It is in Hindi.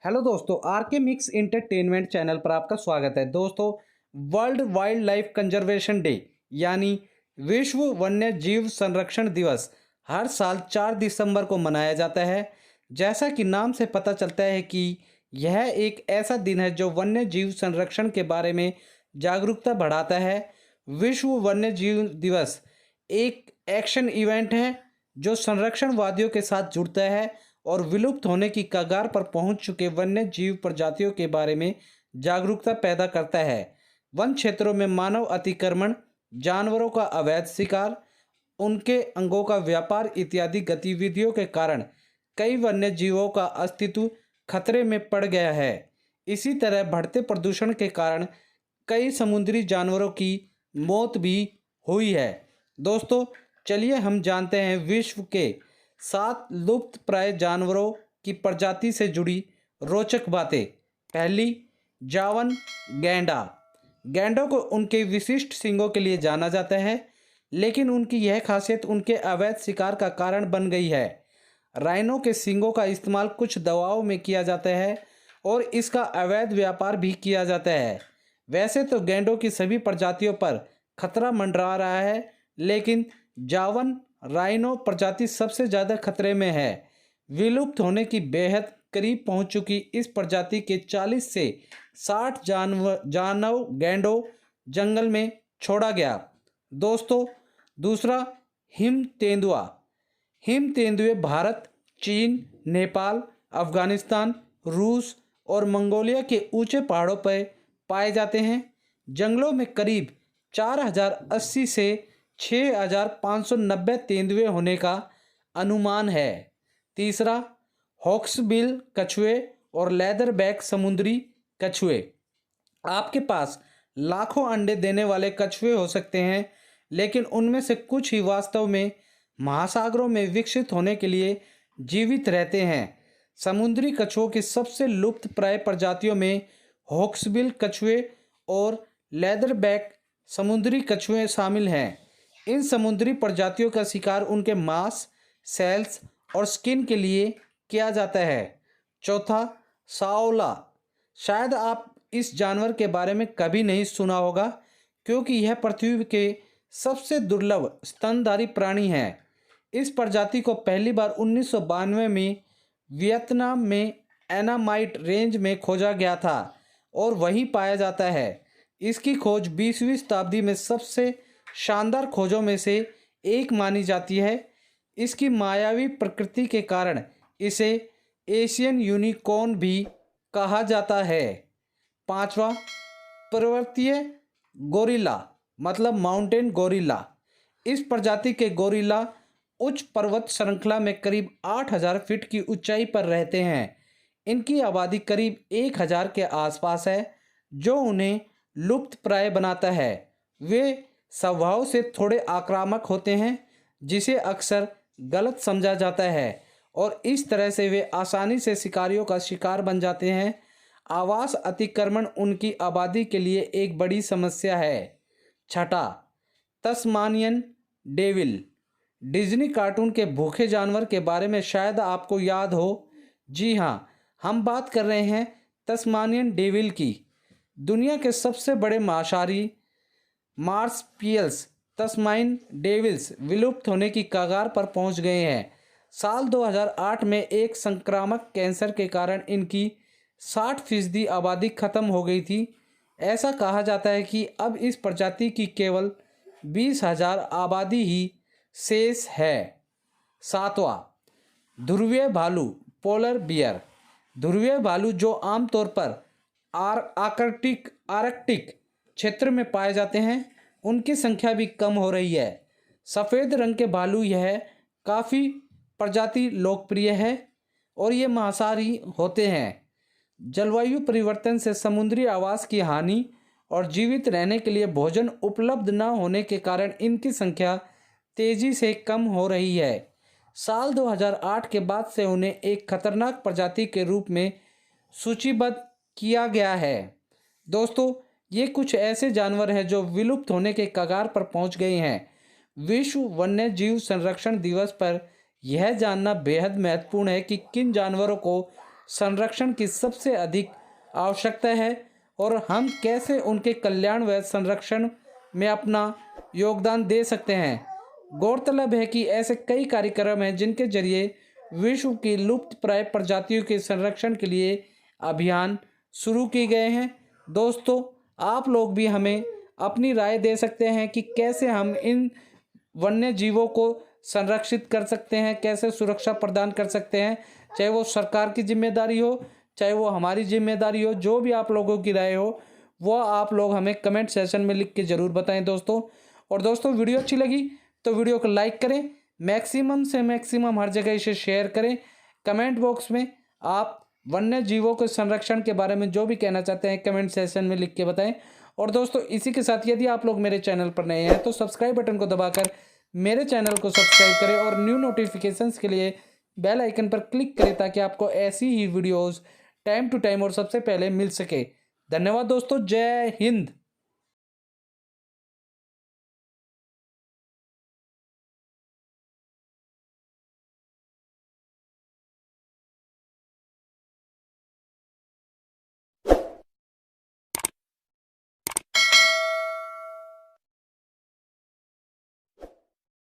हेलो दोस्तों, आर के मिक्स इंटरटेनमेंट चैनल पर आपका स्वागत है। दोस्तों, world wild life conservation day यानी विश्व वन्य जीव संरक्षण दिवस हर साल 4 दिसंबर को मनाया जाता है। जैसा कि नाम से पता चलता है कि यह एक ऐसा दिन है जो वन्य जीव संरक्षण के बारे में जागरूकता बढ़ाता है। विश्व वन्य जीव दिवस एक एक्शन इवेंट है जो संरक्षणवादियों के साथ जुड़ता है और विलुप्त होने की कगार पर पहुंच चुके वन्य जीव प्रजातियों के बारे में जागरूकता पैदा करता है। वन क्षेत्रों में मानव अतिक्रमण, जानवरों का अवैध शिकार, उनके अंगों का व्यापार इत्यादि गतिविधियों के कारण कई वन्य जीवों का अस्तित्व खतरे में पड़ गया है। इसी तरह बढ़ते प्रदूषण के कारण कई समुद्री जानवरों की मौत भी हुई है। दोस्तों, चलिए हम जानते हैं विश्व के 7 लुप्त प्राय जानवरों की प्रजाति से जुड़ी रोचक बातें। पहली, जावन गैंडा। गैंडों को उनके विशिष्ट सींगों के लिए जाना जाता है, लेकिन उनकी यह खासियत उनके अवैध शिकार का कारण बन गई है। राइनो के सींगों का इस्तेमाल कुछ दवाओं में किया जाता है और इसका अवैध व्यापार भी किया जाता है। वैसे तो गैंडों की सभी प्रजातियों पर खतरा मंडरा रहा है, लेकिन जावन राइनो प्रजाति सबसे ज़्यादा खतरे में है। विलुप्त होने की बेहद करीब पहुंच चुकी इस प्रजाति के 40 से 60 जानव गैंडों जंगल में छोड़ा गया। दोस्तों, दूसरा, हिम तेंदुआ। हिम तेंदुए भारत, चीन, नेपाल, अफगानिस्तान, रूस और मंगोलिया के ऊंचे पहाड़ों पर पाए जाते हैं। जंगलों में करीब 4080 से 6590 तेंदुए होने का अनुमान है। तीसरा, हॉक्सबिल कछुए और लेदरबैक समुद्री कछुए। आपके पास लाखों अंडे देने वाले कछुए हो सकते हैं, लेकिन उनमें से कुछ ही वास्तव में महासागरों में विकसित होने के लिए जीवित रहते हैं। समुद्री कछुओं की सबसे लुप्त प्राय प्रजातियों में हॉक्सबिल कछुए और लेदरबैक समुद्री कछुए शामिल हैं। इन समुद्री प्रजातियों का शिकार उनके मांस, सेल्स और स्किन के लिए किया जाता है। चौथा, साओला। शायद आप इस जानवर के बारे में कभी नहीं सुना होगा, क्योंकि यह पृथ्वी के सबसे दुर्लभ स्तनधारी प्राणी है। इस प्रजाति को पहली बार 1992 में वियतनाम में एनामाइट रेंज में खोजा गया था और वहीं पाया जाता है। इसकी खोज 20वीं शताब्दी में सबसे शानदार खोजों में से एक मानी जाती है। इसकी मायावी प्रकृति के कारण इसे एशियन यूनिकॉर्न भी कहा जाता है। पांचवा, पर्वतीय गोरिल्ला मतलब माउंटेन गोरिल्ला। इस प्रजाति के गोरिल्ला उच्च पर्वत श्रृंखला में करीब 8000 फीट की ऊंचाई पर रहते हैं। इनकी आबादी करीब 1000 के आसपास है, जो उन्हें लुप्त प्राय बनाता है। वे स्वभाव से थोड़े आक्रामक होते हैं, जिसे अक्सर गलत समझा जाता है, और इस तरह से वे आसानी से शिकारियों का शिकार बन जाते हैं। आवास अतिक्रमण उनकी आबादी के लिए एक बड़ी समस्या है। छठा, तस्मानियन डेविल। डिज्नी कार्टून के भूखे जानवर के बारे में शायद आपको याद हो। जी हाँ, हम बात कर रहे हैं तस्मानियन डेविल की। दुनिया के सबसे बड़े मांसाहारी मार्सपियल्स तस्मानियन डेविल्स विलुप्त होने की कगार पर पहुंच गए हैं। साल 2008 में एक संक्रामक कैंसर के कारण इनकी 60% आबादी खत्म हो गई थी। ऐसा कहा जाता है कि अब इस प्रजाति की केवल 20,000 आबादी ही शेष है। सातवां, ध्रुवीय भालू पोलर बियर। ध्रुवीय भालू जो आमतौर पर आर्कटिक क्षेत्र में पाए जाते हैं, उनकी संख्या भी कम हो रही है। सफ़ेद रंग के भालू यह काफ़ी प्रजाति लोकप्रिय है और ये मांसाहारी होते हैं। जलवायु परिवर्तन से समुद्री आवास की हानि और जीवित रहने के लिए भोजन उपलब्ध न होने के कारण इनकी संख्या तेज़ी से कम हो रही है। साल 2008 के बाद से उन्हें एक खतरनाक प्रजाति के रूप में सूचीबद्ध किया गया है। दोस्तों, ये कुछ ऐसे जानवर हैं जो विलुप्त होने के कगार पर पहुंच गए हैं। विश्व वन्य जीव संरक्षण दिवस पर यह जानना बेहद महत्वपूर्ण है कि किन जानवरों को संरक्षण की सबसे अधिक आवश्यकता है और हम कैसे उनके कल्याण व संरक्षण में अपना योगदान दे सकते हैं। गौरतलब है कि ऐसे कई कार्यक्रम हैं जिनके जरिए विश्व की लुप्त प्राय प्रजातियों के संरक्षण के लिए अभियान शुरू किए गए हैं। दोस्तों, आप लोग भी हमें अपनी राय दे सकते हैं कि कैसे हम इन वन्य जीवों को संरक्षित कर सकते हैं, कैसे सुरक्षा प्रदान कर सकते हैं, चाहे वो सरकार की जिम्मेदारी हो, चाहे वो हमारी जिम्मेदारी हो। जो भी आप लोगों की राय हो वो आप लोग हमें कमेंट सेशन में लिख के ज़रूर बताएं दोस्तों। और दोस्तों, वीडियो अच्छी लगी तो वीडियो को लाइक करें, मैक्सिमम से मैक्सिमम हर जगह इसे शेयर करें। कमेंट बॉक्स में आप वन्य जीवों के संरक्षण के बारे में जो भी कहना चाहते हैं कमेंट सेशन में लिख के बताएं। और दोस्तों, इसी के साथ यदि आप लोग मेरे चैनल पर नए हैं तो सब्सक्राइब बटन को दबाकर मेरे चैनल को सब्सक्राइब करें और न्यू नोटिफिकेशंस के लिए बेल आइकन पर क्लिक करें ताकि आपको ऐसी ही वीडियोस टाइम टू टाइम और सबसे पहले मिल सके। धन्यवाद दोस्तों, जय हिंद।